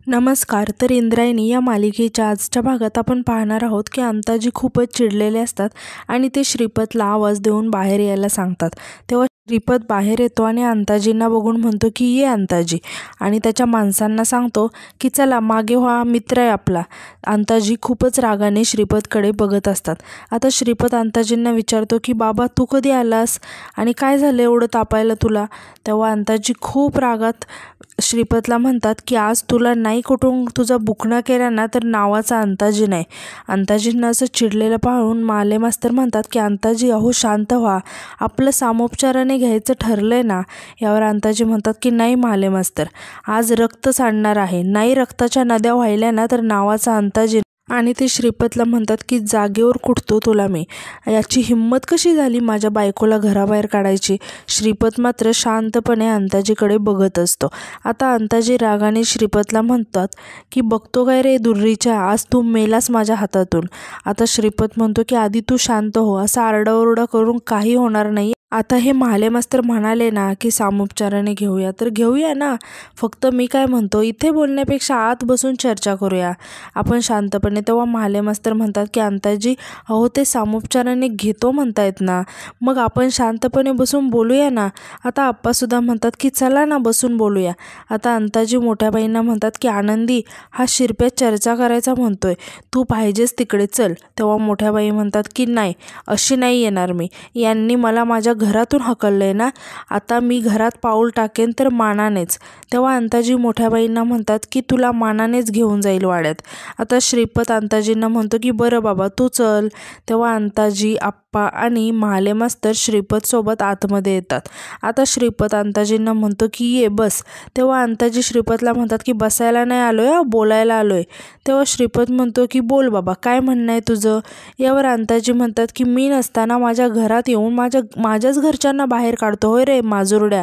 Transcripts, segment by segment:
नमस्कार. तर इंद्रायणी या मालिकेच्या आजच्या भागात आपण पाहणार आहोत की अंताजी खूपच चिडलेले असतात आणि ते श्रीपतला आवाज देऊन बाहेर यायला सांगतात. तेव्हा श्रीपत बाहेर येतो आणि अंताजींना बघून म्हणतो की ये अंताजी, आणि त्याच्या माणसांना सांगतो की चला मागे व्हा, मित्र आहे आपला. अंताजी खूपच रागाने श्रीपतकडे बघत असतात. आता श्रीपत अंताजींना विचारतो की बाबा तू कधी आलास आणि काय झालं एवढं तापायला तुला. तेव्हा अंताजी खूप रागात श्रीपतला म्हणतात की आज तुला नाही कुठून तुझा बुकणा केला ना तर नावाचा अंताजी नाही. अंताजींना असं चिडलेलं पाहून माले मास्तर म्हणतात की अंताजी अहो शांत व्हा, आपलं सामोपचाराने घ्यायचं ठरलंय ना. यावर अंताजी म्हणतात की नाही माले मास्तर, आज रक्त सांडणार आहे, नाही रक्ताच्या नद्या वाहिल्या ना तर नावाचा अंताजी. आणि ते श्रीपतला म्हणतात की जागेवर कुठतो तुला मी, याची हिंमत कशी झाली माझ्या बायकोला घराबाहेर काढायची. श्रीपत मात्र शांतपणे अंताजीकडे बघत असतो. आता अंताजी रागाने श्रीपतला म्हणतात की बघतो काय रे दुर्रीच्या, आज तू मेलास माझ्या हातातून. आता श्रीपत म्हणतो की आधी तू शांत हो, असा आरडाओरडा करून काही होणार नाही. आता हे महाले मास्तर म्हणाले ना की सामोपचाराने घेऊया तर घेऊया ना, फक्त मी काय म्हणतो इथे बोलण्यापेक्षा आत बसून चर्चा करूया आपण शांतपणे. तेव्हा महाले मास्तर म्हणतात की अंताजी अहो ते सामोपचाराने घेतो म्हणतायत ना, मग आपण शांतपणे बसून बोलूया ना. आता आप्पासुद्धा म्हणतात की चला ना बसून बोलूया. आता अंताजी मोठ्या बाईंना म्हणतात की आनंदी हा शिरप्यात चर्चा करायचा म्हणतोय, तू पाहिजेस तिकडे चल. तेव्हा मोठ्या बाई म्हणतात की नाही, अशी नाही येणार मी, यांनी मला माझ्या घरातून हकललंय ना, आता मी घरात पाऊल टाकेन तर मानानेच. तेव्हा अंताजी मोठ्या बाईंना म्हणतात की तुला मानानेच घेऊन जाईल वाड्यात. आता श्रीपत अंताजींना म्हणतो की बरं बाबा तू चल. तेव्हा अंताजी, आप्पा आणि महाले मास्तर श्रीपत सोबत आतमध्ये येतात. आता श्रीपत अंताजींना म्हणतो की ये बस. तेव्हा अंताजी श्रीपतला म्हणतात की बसायला नाही आलोय, बोलायला आलोय. तेव्हा श्रीपत म्हणतो की बोल बाबा काय म्हणणं आहे तुझं. यावर अंताजी म्हणतात की मी नसताना माझ्या घरात येऊन माझ्याच घरच्यांना बाहेर काढतो होय रे माजुरड्या.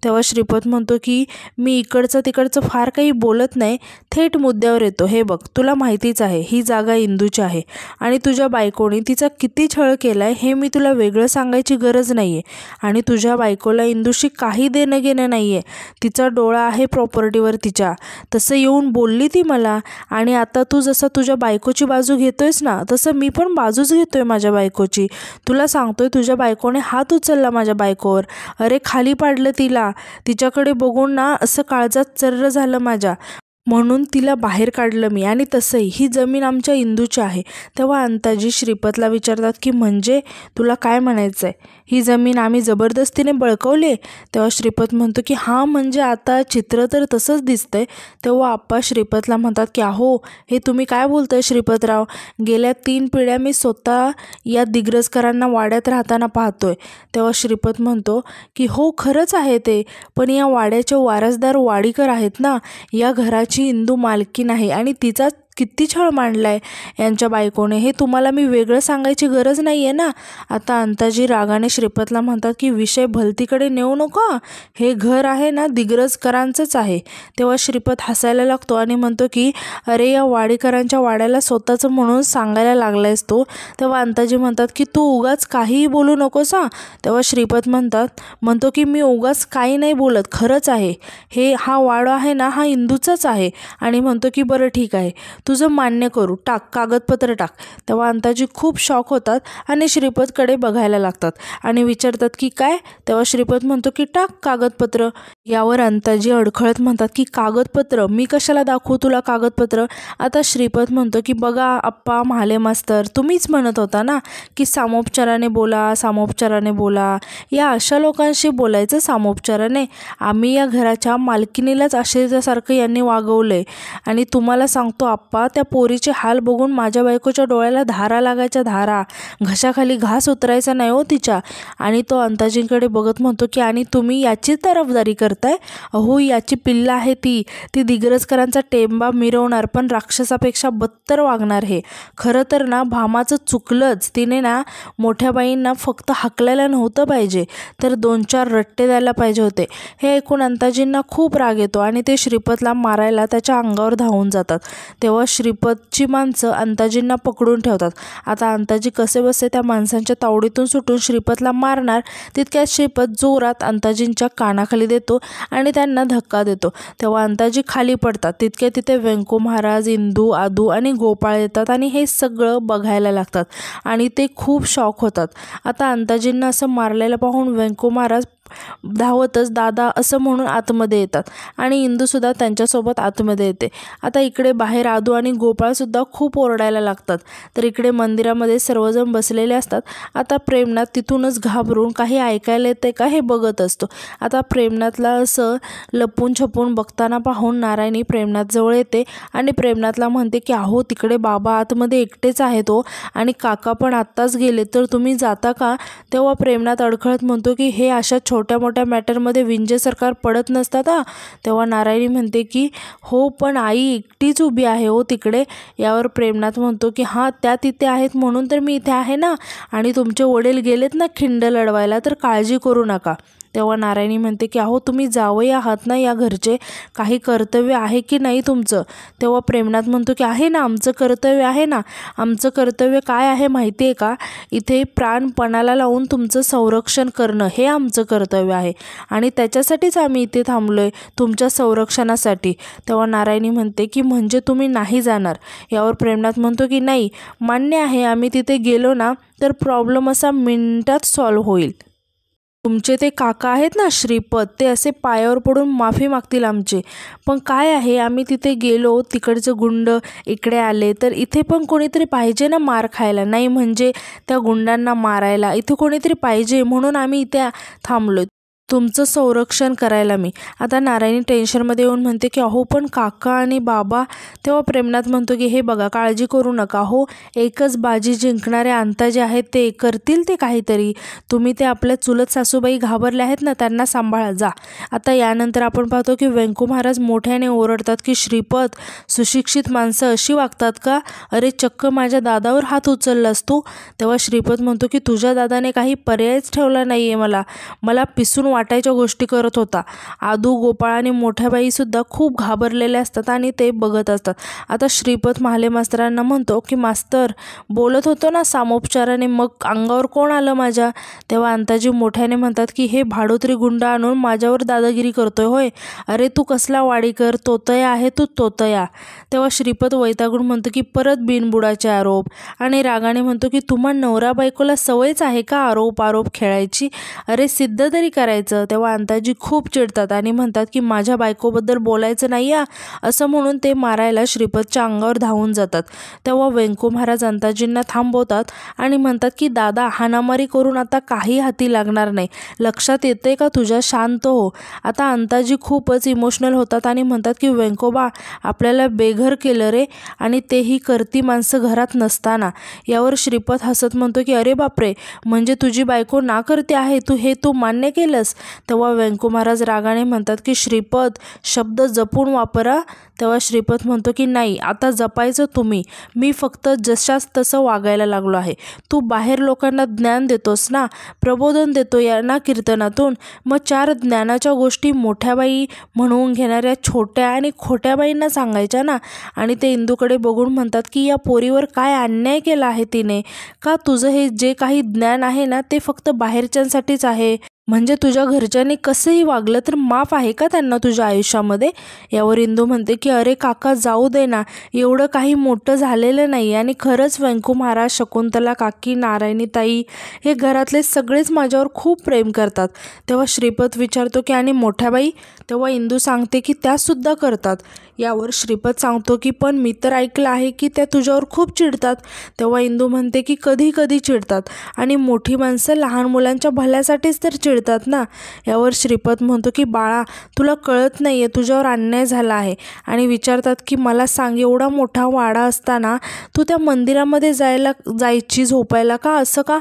तेव्हा श्रीपत म्हणतो की मी इकडचं तिकडचं फार काही बोलत नाही, थेट मुद्द्यावर येतो. हे बघ तुला माहितीच आहे ही जागा इंदूची आहे आणि तुझ्या बायकोने तिचा किती छळ केलाय हे मी तुला वेगळं सांगायची गरज नाहीये. आणि तुझ्या बायकोला इंदूशी काही देणं घेणं नाहीये, तिचा डोळा आहे प्रॉपर्टीवर तिच्या. तसं येऊन बोलली ती मला, आणि आता तू जसं तुझ्या बायकोची बाजू घेतोयस ना तसं मी पण बाजूच घेतोय माझ्या बायकोची. तुला सांगतोय तुझ्या बायकोने हात उचलला माझ्या बायकोवर, अरे खाली पाडलं तिला. तिच्याकडे बघून ना असं काळजात चर्र झालं माझ्या, म्हणून तिला बाहेर काढलं मी. आणि तसंही ही जमीन आमच्या इंदूची आहे. तेव्हा अंताजी श्रीपतला विचारतात की म्हणजे तुला काय म्हणायचं आहे, ही जमीन आम्ही जबरदस्तीने बळकवली. तेव्हा श्रीपत म्हणतो की हां म्हणजे आता चित्र तर तसंच दिसतंय. तेव्हा आप्पा श्रीपतला म्हणतात की अहो हे तुम्ही काय बोलताय श्रीपतराव, गेल्या 3 पिढ्या मी स्वतः या दिग्रजकरांना वाड्यात राहताना पाहतोय. तेव्हा श्रीपत म्हणतो की हो खरंच आहे ते, पण या वाड्याचे वारसदार वाडीकर आहेत ना, या घराची इंदू मालकीन आहे आणि तिचा किती छळ मांडलाय यांच्या बायकोने, हे तुम्हाला मी वेगळं सांगायची गरज नाही आहे ना. आता अंताजी रागाने श्रीपतला म्हणतात की विषय भलतीकडे नेऊ नको, हे घर आहे ना दिग्रजकरांचंच आहे. तेव्हा श्रीपत हसायला लागतो आणि म्हणतो की अरे या वाडीकरांच्या वाड्याला स्वतःचं म्हणून सांगायला लागलायस तो. तेव्हा अंताजी म्हणतात की तू उगाच काहीही बोलू नकोस हां. तेव्हा श्रीपत म्हणतो की मी उगाच काही नाही बोलत, खरंच आहे, हा वाडा आहे ना हा इंदूचाच आहे. आणि म्हणतो की बरं ठीक आहे तुझं मान्य करू, टाक कागदपत्र टाक. तेव्हा अंताजी खूप शॉक होतात आणि श्रीपतकडे बघायला लागतात आणि विचारतात की काय. तेव्हा श्रीपत म्हणतो की टाक कागदपत्र. यावर अंताजी अडखळत म्हणतात की कागदपत्र, मी कशाला दाखवू तुला कागदपत्र. आता श्रीपत म्हणतो की बघा आप्पा महाले मास्तर, तुम्हीच म्हणत होता ना की सामोपचाराने बोला, सामोपचाराने बोला, या अशा लोकांशी बोलायचं सामोपचाराने. आम्ही या घराच्या मालकिनीलाच आश्चर्यासारखं यांनी वागवलंय. आणि तुम्हाला सांगतो आप्पा त्या पोरीचे हाल बघून माझ्या बायकोच्या डोळ्याला धारा लागायच्या, धारा, घशाखाली घास उतरायचा नाही हो तिच्या. आणि तो अंताजींकडे बघत म्हणतो की आणि तुम्ही याचीच तरफदारी करताय. अहो याची पिल्ला आहे ती दिग्रजकरांचा टेंबा मिरवणार, पण राक्षसापेक्षा बत्तर वागणार. हे खरं तर ना भामाचं चुकलंच, तिने ना मोठ्या बाईंना फक्त हाकलायला नव्हतं पाहिजे तर 2-4 रट्टे द्यायला पाहिजे होते. हे ऐकून अंताजींना खूप राग येतो आणि ते श्रीपतला मारायला त्याच्या अंगावर धावून जातात. तेव्हा श्रीपतची माणसं अंताजींना पकडून ठेवतात. आता अंताजी कसेबसे त्या माणसांच्या तावडीतून सुटून श्रीपतला मारणार, तितक्यात श्रीपत जोरात अंताजींच्या कानाखाली देतो आणि त्यांना धक्का देतो। तेव्हा अंताजी खाली पडतात। तितके तिथे व्यंको महाराज, इंदू, आदू आणि गोपाळ येतात आणि हे सगळं बघायला लागतात आणि ते खूप शॉक होतात। आता अंताजींना असं मारलेलं पाहून व्यंको महाराज धावतच दादा असं म्हणून आतमध्ये येतात आणि इंदूसुद्धा त्यांच्यासोबत आतमध्ये येते। आता इकडे बाहेर आदू आणि गोपाळसुद्धा खूप ओरडायला लागतात। तर इकडे मंदिरामध्ये सर्वजण बसलेले असतात। आता प्रेमनाथ तिथूनच घाबरून काही ऐकायला येते का हे बघत असतो। आता प्रेमनाथला असं लपून छपून बघताना पाहून नारायणी प्रेमनाथ जवळ येते आणि प्रेमनाथला म्हणते की अहो तिकडे बाबा आतमध्ये एकटेच आहेत हो आणि काका पण आत्ताच गेले, तर तुम्ही जाता का? तेव्हा प्रेमनाथ अडखळत म्हणतो की हे अशा छोट्या मोठ्या मॅटरमध्ये विंजे सरकार पडत नसतात हा। तेव्हा नारायणी म्हणते की हो पण आई एकटीच उभी आहे हो तिकडे। यावर प्रेमनाथ म्हणतो की हां त्या तिथे आहेत म्हणून तर मी इथे आहे ना, आणि तुमचे वडील गेलेत ना खिंड लढवायला, तर काळजी करू नका। तेव्हा नारायणी म्हणते की अहो तुम्ही जावई आहात ना या घरचे, काही कर्तव्य आहे की नाही तुमचं? तेव्हा प्रेमनाथ म्हणतो की आहे ना, आमचं कर्तव्य आहे ना। आमचं कर्तव्य काय आहे माहिती आहे का? इथे प्राणपणाला लावून तुमचं संरक्षण करणं हे आमचं कर्तव्य आहे आणि त्याच्यासाठीच आम्ही इथे थांबलोय, तुमच्या संरक्षणासाठी। तेव्हा नारायणी म्हणते की म्हणजे तुम्ही नाही जाणार? यावर प्रेमनाथ म्हणतो की नाही, मान्य आहे, आम्ही तिथे गेलो ना तर प्रॉब्लेम असा मिनिटात सॉल्व्ह होईल। तुमचे ते काका आहेत ना श्रीपत, ते असे पायावर पडून माफी मागतील आमची। पण काय आहे, आम्ही तिथे गेलो, तिकडचे गुंड इकडे आले, तर इथे पण कोणीतरी पाहिजे ना मार खायला, नाही म्हणजे त्या गुंडांना मारायला इथे कोणीतरी पाहिजे, म्हणून आम्ही इथे थांबलोय तुमचं संरक्षण करायला मी। आता नारायणी टेन्शनमध्ये येऊन म्हणते की अहो पण काका आणि बाबा। तेव्हा प्रेमनाथ म्हणतो की हे बघा काळजी करू नका हो, एकच बाजी जिंकणारे अंताजी आहेत, ते करतील ते काहीतरी। तुम्ही ते आपल्या चुलत सासूबाई घाबरल्या आहेत ना, त्यांना सांभाळा जा। आता यानंतर आपण पाहतो की व्यंको महाराज मोठ्याने ओरडतात की श्रीपत, सुशिक्षित माणसं अशी वागतात का? अरे चक्क माझ्या दादावर हात उचललास तू। तेव्हा श्रीपत म्हणतो की तुझ्या दादाने काही पर्यायच ठेवला नाही आहे, मला पिसून वाटायच्या गोष्टी करत होता। आदू, गोपाळ आणि मोठ्याबाईसुद्धा खूप घाबरलेले असतात आणि ते बघत असतात। आता श्रीपत महाले मास्तरांना म्हणतो की मास्तर, बोलत होतो ना सामोपचाराने, मग अंगावर कोण आलं माझ्या? तेव्हा अंताजी मोठ्याने म्हणतात की हे भाडोत्री गुंड आणून माझ्यावर दादागिरी करतोय होय? अरे तू कसला वाडीकर, तोतया आहे तू, तोतया। तेव्हा श्रीपत वैतागून म्हणतो की परत बिनबुडाचे आरोप, आणि रागाने म्हणतो की तुम्हा नवरा बायकोला सवयच आहे का आरोप खेळायची? अरे सिद्ध तरी करायचं। तेव्हा अंताजी खूप चिडतात आणि म्हणतात की माझ्या बायकोबद्दल बोलायचं नाही या, असं म्हणून ते मारायला श्रीपतच्या अंगावर धावून जातात। तेव्हा व्यंको महाराज अंताजींना थांबवतात आणि म्हणतात की दादा, हाणामारी करून आता काही हाती लागणार नाही, लक्षात येते का तुझ्या? शांत हो। आता अंताजी खूपच इमोशनल होतात आणि म्हणतात की व्यंकोबा, आपल्याला बेघर केलं रे, आणि तेही करती माणसं घरात नसताना। यावर श्रीपत हसत म्हणतो की अरे बापरे, म्हणजे तुझी बायको ना करते आहे, तू मान्य केलंस? तेव्हा व्यंको महाराज रागाने म्हणतात की श्रीपत, शब्द जपून वापरा। तेव्हा श्रीपत म्हणतो की नाही, आता जपायचं तुम्ही, मी फक्त जशाच तसं वागायला लागलो आहे। तू बाहेर लोकांना ज्ञान देतोस ना, प्रबोधन देतो या ना कीर्तनातून, मग 4 ज्ञानाच्या गोष्टी मोठ्याबाई म्हणून घेणाऱ्या छोट्या आणि खोट्याबाईंना सांगायच्या ना। आणि ते इंदूकडे बघून म्हणतात की या पोरीवर काय अन्याय केला आहे तिने, का तुझं हे जे काही ज्ञान आहे ना ते फक्त बाहेरच्यांसाठीच आहे, म्हणजे तुझ्या घरच्यांनी कसंही वागलं तर माफ आहे का त्यांना तुझ्या आयुष्यामध्ये? यावर इंदू म्हणते की अरे काका जाऊ दे ना, एवढं काही मोठं झालेलं नाही, आणि खरंच व्यंको महाराज, शकुंतला काकी, नारायणी ताई हे घरातले सगळेच माझ्यावर खूप प्रेम करतात। तेव्हा श्रीपत विचारतो की आणि मोठ्याबाई? तेव्हा इंदू सांगते की त्यासुद्धा करतात। यावर श्रीपत सांगतो की पण मी तर ऐकलं आहे की त्या तुझ्यावर खूप चिडतात। तेव्हा इंदू म्हणते की कधी कधी चिडतात, आणि मोठी माणसं लहान मुलांच्या भल्यासाठीच तर चिडतात ना। यावर श्रीपत म्हणतो की बाळा, तुला कळत नाही आहे, तुझ्यावर अन्याय झाला आहे। आणि विचारतात की मला सांग, एवढा मोठा वाडा असताना तू त्या मंदिरामध्ये जायची झोपायला का, असं का?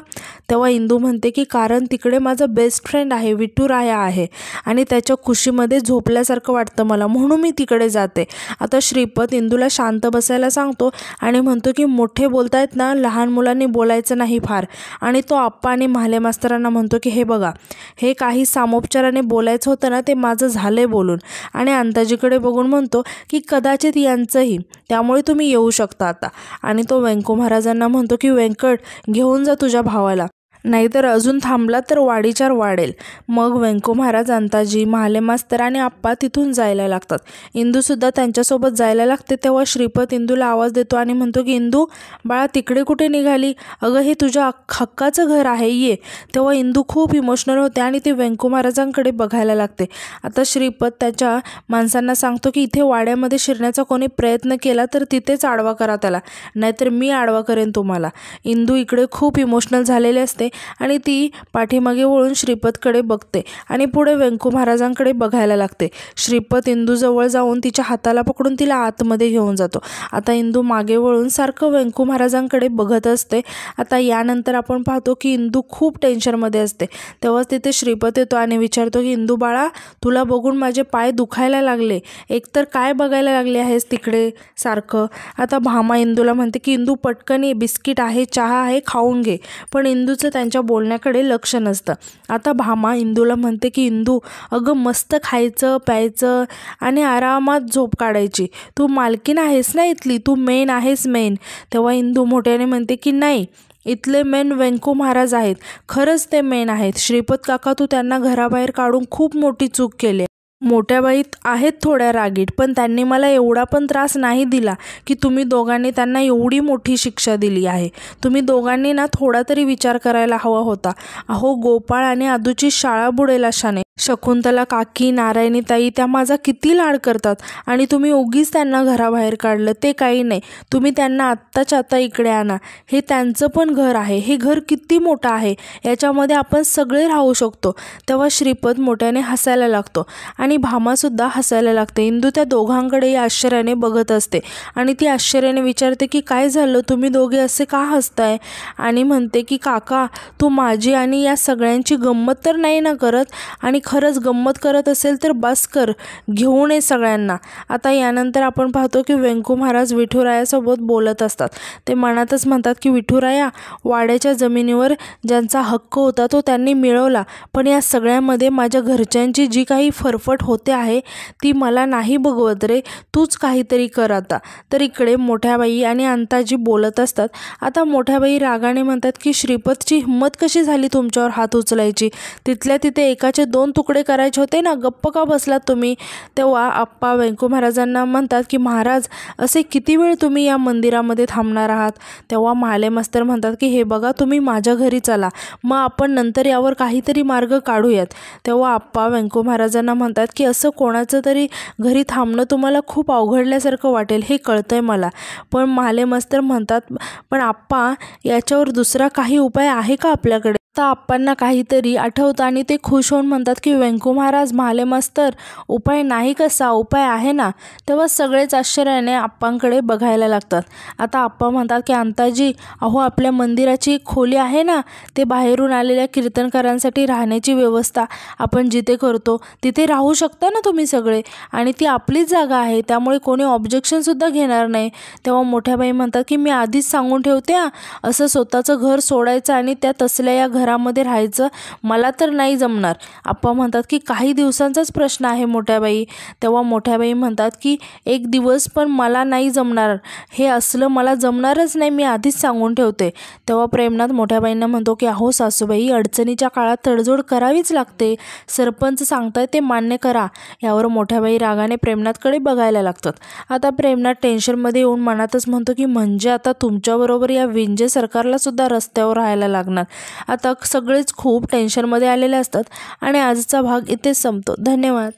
तेव्हा इंदू म्हणते की कारण तिकडे माझा बेस्ट फ्रेंड आहे, विठुराया आहे, आणि त्याच्या खुशीमध्ये झोपल्यासारखं वाटतं मला, म्हणून मी तिकडे जाते। आता श्रीपत इंदूला शांत बसायला सांगतो आणि म्हणतो की मोठे बोलतायत ना, लहान मुलांनी बोलायचं नाही फार। आणि तो आप्पा आणि महाले मास्तरांना म्हणतो की हे बघा, हे काही सामोपचाराने बोलायचं होतं ना, ते माझं झालंय बोलून। आणि अंताजीकडे बघून म्हणतो की कदाचित यांचंही, त्यामुळे तुम्ही येऊ शकता आता। आणि तो व्यंको महाराजांना म्हणतो की व्यंकट, घेऊन जा तुझ्या भावाला। नाहीतर अजून थांबला तर वाडीचार वाढेल. मग व्यंको महाराज, अंताजी, महाले मास्तर आणि आप्पा तिथून जायला लागतात. इंदूसुद्धा त्यांच्यासोबत जायला लागते. तेव्हा श्रीपत इंदूला आवाज देतो आणि म्हणतो की इंदू बाळा, तिकडे कुठे निघाली? अगं, हे तुझ्या हक्काचं घर आहे, ये. तेव्हा इंदू खूप इमोशनल होते आणि ती व्यंको महाराजांकडे बघायला लागते. आता श्रीपत त्याच्या माणसांना सांगतो की इथे वाड्यामध्ये शिरण्याचा कोणी प्रयत्न केला तर तिथेच आडवा करा त्याला, नाहीतर मी आडवा करेन तुम्हाला. इंदू इकडे खूप इमोशनल झालेले असते आणि ती पाठीमागे वळून श्रीपतकडे बघते आणि पुढे व्यंको महाराजांकडे बघायला लागते. श्रीपत इंदूजवळ जाऊन तिच्या हाताला पकडून तिला आतमध्ये घेऊन जातो. आता इंदू मागे वळून सारखं व्यंको महाराजांकडे बघत असते. आता यानंतर आपण पाहतो की इंदू खूप टेन्शनमध्ये असते. तेव्हाच तिथे श्रीपत येतो आणि विचारतो की इंदू बाळा, तुला बघून माझे पाय दुखायला लागले. एकतर काय बघायला लागले आहेस तिकडे सारखं? आता भामा इंदूला म्हणते की इंदू पटकन ये, बिस्किट आहे, चहा आहे, खाऊन घे. पण इंदूचं त्यांच्या बोलण्याकडे लक्ष नसतं. आता भामा इंदूला म्हणते की इंदू अगं, मस्त खायचं प्यायचं आणि आरामात झोप काढायची. तू मालकीण आहेस ना इथली, तू मेन आहेस, मेन. तेव्हा इंदू मोठ्याने म्हणते की नाही, इथले मेन व्यंको महाराज आहेत. खरंच ते मेन आहेत. श्रीपत काका, तू त्यांना घराबाहेर काढून खूप मोठी चूक केली. मोठ्या बाई आहेत थोड्या रागीट, पण त्यांनी मला एवढा पण त्रास नाही दिला की तुम्ही दोघांनी त्यांना एवढी मोठी शिक्षा दिली आहे. तुम्ही दोघांनी ना थोडा तरी विचार करायला हवा होता. अहो, गोपाळ आणि आदूची शाळा बुडेल अशाने. शकुंतला काकी, नारायणी ताई त्या माझा किती लाड करतात आणि तुम्ही उगीच त्यांना घराबाहेर काढलं. ते काही नाही, तुम्ही त्यांना आत्ताच्या आत्ता इकडे आणा. हे त्यांचं पण घर आहे. हे घर किती मोठं आहे, याच्यामध्ये आपण सगळे राहू शकतो. तेव्हा श्रीपत मोठ्याने हसायला लागतो आणि भामासुद्धा हसायला लागते. इंदू त्या दोघांकडेही आश्चर्याने बघत असते आणि ती आश्चर्याने विचारते की काय झालं, तुम्ही दोघे असे का हसताय? आणि म्हणते की काका, तू माझी आणि या सगळ्यांची गंमत तर नाही ना करत? आणि खरंच गंमत करत असेल तर बस कर, घेऊन ये सगळ्यांना. आता यानंतर आपण पाहतो की व्यंको महाराज विठुरायासोबत बोलत असतात. ते मनातच म्हणतात की विठुराया, वाड्याच्या जमिनीवर ज्यांचा हक्क होता तो त्यांनी मिळवला, पण या सगळ्यामध्ये माझ्या घरच्यांची जी काही फरफट होते आहे ती मला नाही बघवत रे. तूच काहीतरी कर आता. तर इकडे मोठ्याबाई आणि अंताजी बोलत असतात. आता मोठ्याबाई रागाने म्हणतात की श्रीपतची हिंमत कशी झाली तुमच्यावर हात उचलायची? तिथल्या तिथे एकाचे 2 तुकडे करायचे होते ना, गप्प का बसलात तुम्ही? तेव्हा आप्पा व्यंको महाराजांना म्हणतात की महाराज, असे किती वेळ तुम्ही या मंदिरामध्ये थांबणार आहात? तेव्हा महाले मास्तर म्हणतात की हे बघा, तुम्ही माझ्या घरी चला, मग आपण नंतर यावर काहीतरी मार्ग काढूयात. तेव्हा आप्पा व्यंको महाराजांना म्हणतात की असं कोणाचं तरी घरी थांबणं तुम्हाला खूप अवघडल्यासारखं वाटेल, हे कळतंय मला. पण महाले मास्तर म्हणतात, पण आप्पा, याच्यावर दुसरा काही उपाय आहे का आपल्याकडे? आता आप्पांना काहीतरी आठवतं आणि ते खुश होऊन म्हणतात की व्यंको महाराज, महाले मास्तर, उपाय नाही कसा, उपाय आहे ना. तेव्हा सगळेच आश्चर्याने आप्पांकडे बघायला लागतात. आता आप्पा म्हणतात की अंताजी, अहो, आपल्या मंदिराची खोली आहे ना, ते बाहेरून आलेल्या कीर्तनकारांसाठी राहण्याची व्यवस्था आपण जिथे करतो तिथे राहू शकता ना तुम्ही सगळे, आणि ती आपलीच जागा आहे, त्यामुळे कोणी ऑब्जेक्शनसुद्धा घेणार नाही. तेव्हा मोठ्याबाई म्हणतात की मी आधीच सांगून ठेवते, असं स्वतःचं घर सोडायचं आणि त्या तसल्या या घरामध्ये राहायचं मला तर नाही जमणार. आप्पा म्हणतात की काही दिवसांचाच प्रश्न आहे मोठ्याबाई. तेव्हा मोठ्याबाई म्हणतात की एक दिवस पण मला नाही जमणार, हे असलं मला जमणारच नाही, मी आधीच सांगून ठेवते. तेव्हा प्रेमनाथ मोठ्याबाईंना म्हणतो की अहो सासूबाई, अडचणीच्या काळात तडजोड करावीच लागते, सरपंच सांगताय ते मान्य करा. यावर मोठ्याबाई रागाने प्रेमनाथकडे बघायला लागतात. आता प्रेमनाथ टेन्शनमध्ये येऊन मनातच म्हणतो की म्हणजे आता तुमच्याबरोबर या विंजे सरकारला सुद्धा रस्त्यावर राहायला लागणार. आता सगळेच खूप टेन्शनमध्ये आलेले असतात आणि आजचा भाग इथेच संपतो. धन्यवाद.